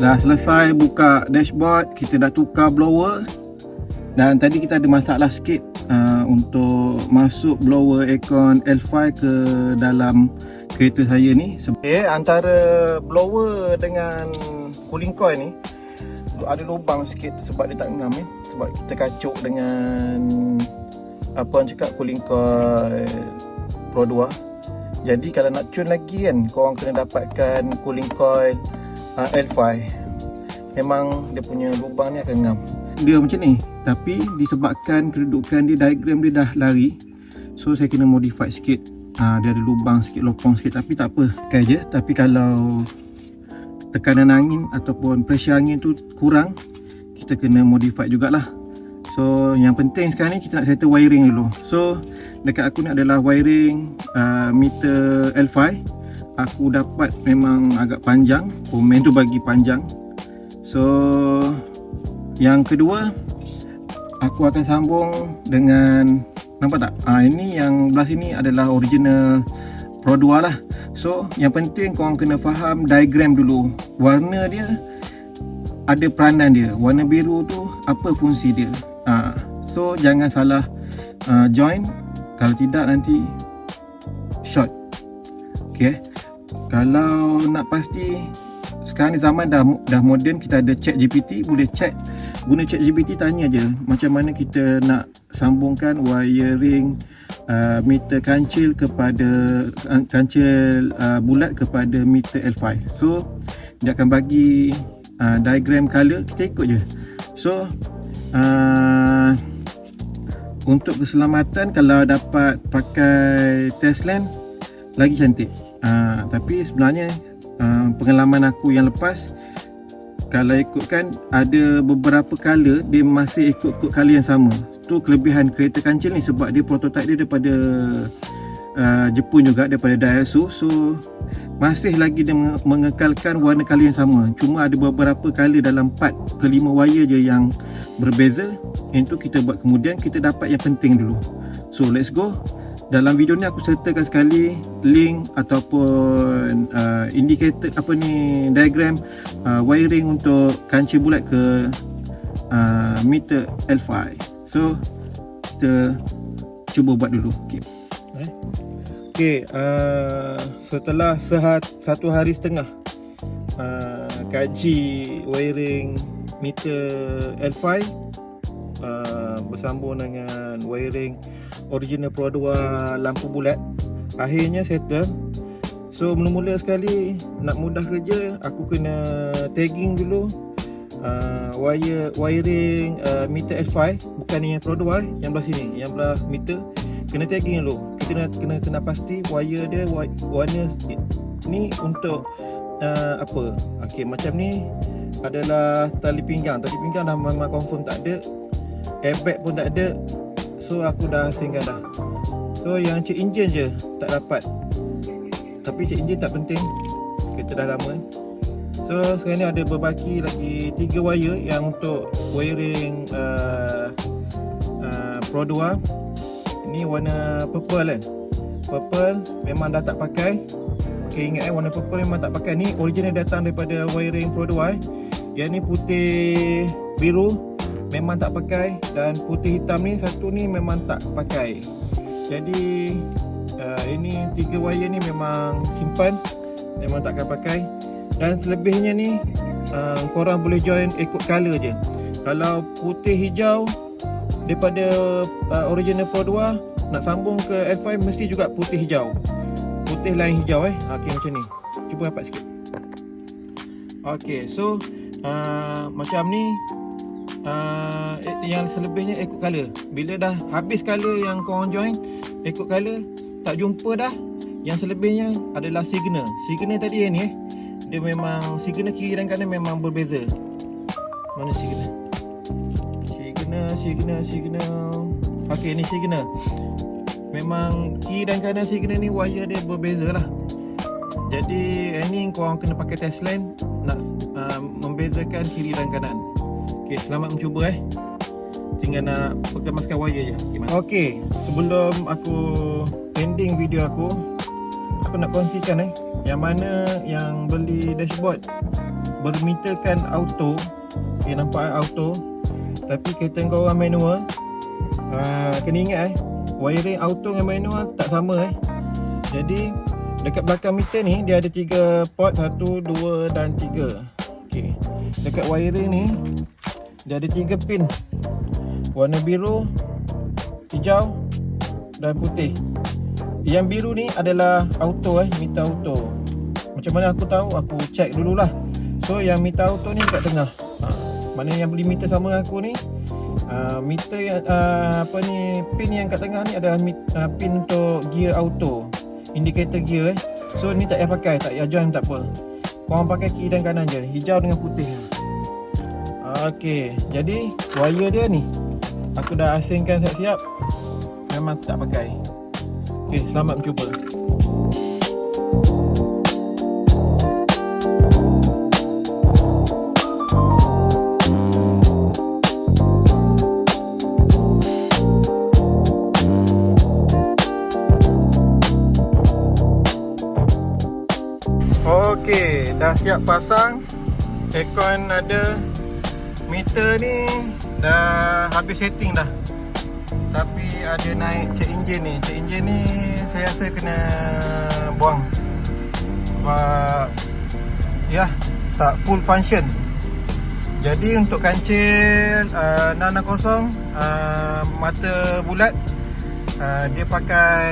Dah selesai buka dashboard, kita dah tukar blower. Dan tadi kita ada masalah sikit untuk masuk blower aircon L5 ke dalam kereta saya ni. Antara blower dengan cooling coil ni ada lubang sikit sebab dia tak ngam ni. Sebab kita kacuk dengan apa orang cakap, cooling coil Pro 2. Jadi kalau nak tune lagi kan, korang kena dapatkan cooling coil L5. Memang dia punya lubang ni akan ngam. Dia macam ni, tapi disebabkan kedudukan dia, diagram dia dah lari, so saya kena modify sikit. Dia ada lubang sikit, lopong sikit, tapi tak apa, pakai je. Tapi kalau tekanan angin ataupun pressure angin tu kurang, kita kena modify jugalah. So yang penting sekarang ni kita nak settle wiring dulu. So dekat aku ni adalah wiring meter L5. Aku dapat memang agak panjang, komen tu bagi panjang. So yang kedua, aku akan sambung dengan, nampak tak? Ini yang belah sini adalah original Pro 2 lah. So yang penting korang kena faham diagram dulu. Warna dia ada peranan dia. Warna biru tu apa fungsi dia. So jangan salah join, kalau tidak nanti short. Okay, kalau nak pasti, sekarang ni zaman dah moden, kita ada ChatGPT, boleh chat, guna ChatGPT, tanya je macam mana kita nak sambungkan wiring meter kancil kepada kancil bulat kepada meter L5. So dia akan bagi diagram color, kita ikut je. So untuk keselamatan, kalau dapat pakai Tesla lagi cantik. Tapi sebenarnya pengalaman aku yang lepas, kalau ikutkan ada beberapa color dia masih ikut color yang sama. Tu kelebihan kereta kancil ni, sebab dia prototype dia daripada Jepun juga, daripada Daihatsu. So masih lagi dia mengekalkan warna color yang sama. Cuma ada beberapa color dalam 4 ke 5 wire je yang berbeza. Itu kita buat kemudian, kita dapat yang penting dulu. So let's go. Dalam video ni aku sertakan sekali link ataupun indicator, apa ni, diagram wiring untuk kancil bulat ke meter L5. So kita cuba buat dulu. Okay, setelah 1 hari setengah kaji wiring meter L5 bersambung dengan wiring original Pro 2 lampu bulat, akhirnya settle. So mula-mula sekali nak mudah kerja, aku kena tagging dulu wiring meter L5, bukan yang Pro 2, yang belah sini, yang belah meter. Kena tagging dulu. Kita kena pasti wire dia warna ni untuk apa. Okey, macam ni adalah tali pinggang. Tali pinggang dah memang confirm tak ada, airbag pun tak ada. So aku dah asingkan dah. So yang check engine je tak dapat. Tapi check engine tak penting, kita dah lama. So sekarang ni ada berbaki lagi 3 wire yang untuk wiring Pro 2. Ini warna purple kan. Purple memang dah tak pakai. Okay, ingat warna purple memang tak pakai. Ni original datang daripada wiring Pro 2. Yang ni putih biru memang tak pakai, dan putih hitam ni satu ni memang tak pakai. Jadi ini 3 wire ni memang simpan, memang takkan pakai. Dan selebihnya ni korang boleh join ikut color je. Kalau putih hijau daripada original Pro 2 nak sambung ke F5 mesti juga putih hijau. Putih lain hijau okay, macam ni. Cuba rapat sikit. Okay, so macam ni. Yang selebihnya ikut color. Bila dah habis color yang korang join ikut color, tak jumpa dah, yang selebihnya adalah signal. Signal tadi yang ni dia memang signal kiri dan kanan memang berbeza. Mana signal? Signal. Okey, ni signal. Memang kiri dan kanan signal ni wire dia berbeza lah. Jadi ini korang kena pakai test line nak membezakan kiri dan kanan. Okey, selamat mencuba tinggal nak kemaskan wire je. Okey, sebelum aku ending video aku nak kongsikan yang mana yang beli dashboard bermeterkan auto. Okay, nampak auto. Tapi kereta kau orang manual, kena ingat wiring auto dengan manual tak sama Jadi dekat belakang meter ni dia ada 3 port, 1, 2 dan 3. Okey. Dekat wiring ni dia ada 3 pin. Warna biru, hijau dan putih. Yang biru ni adalah auto meter auto. Macam mana aku tahu? Aku check dululah. So yang meter auto ni kat tengah. Mana yang beli meter sama dengan aku ni, meter yang pin yang kat tengah ni adalah pin untuk gear auto, indikator gear So ni tak payah pakai, tak payah join, tak apa. Korang pakai kiri dan kanan je, hijau dengan putih. Okey, jadi wire dia ni aku dah asingkan siap-siap. Memang aku tak pakai. Okey, selamat mencuba. Okey, dah siap pasang. Aircon ada. Meter ni dah habis setting dah. Tapi ada naik check engine ni. Check engine ni saya rasa kena buang. Sebab ya, tak full function. Jadi untuk kancil 660 mata bulat, dia pakai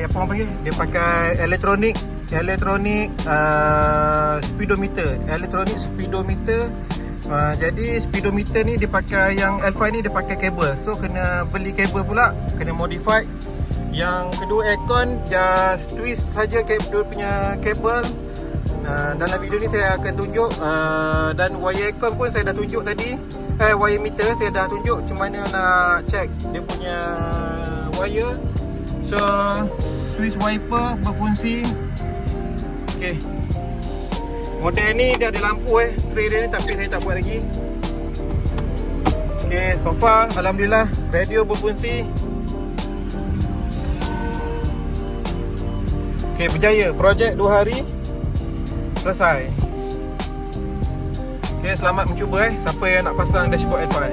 apa orang panggil? Dia pakai elektronik speedometer. Jadi speedometer ni dia pakai, yang L5 ni dia pakai kabel. So kena beli kabel pula, kena modify. Yang kedua, aircon just twist saja dia punya kabel. Dalam video ni saya akan tunjuk, dan wire aircon pun saya dah tunjuk tadi. Wire meter saya dah tunjuk macam mana nak check dia punya wire. So switch wiper berfungsi. Okey. Model ni dia ada lampu tray dia ni, tapi saya tak buat lagi. Okey, so far alhamdulillah radio berfungsi. Okey, berjaya. Projek 2 hari selesai. Okey, selamat mencuba siapa yang nak pasang dashboard L5.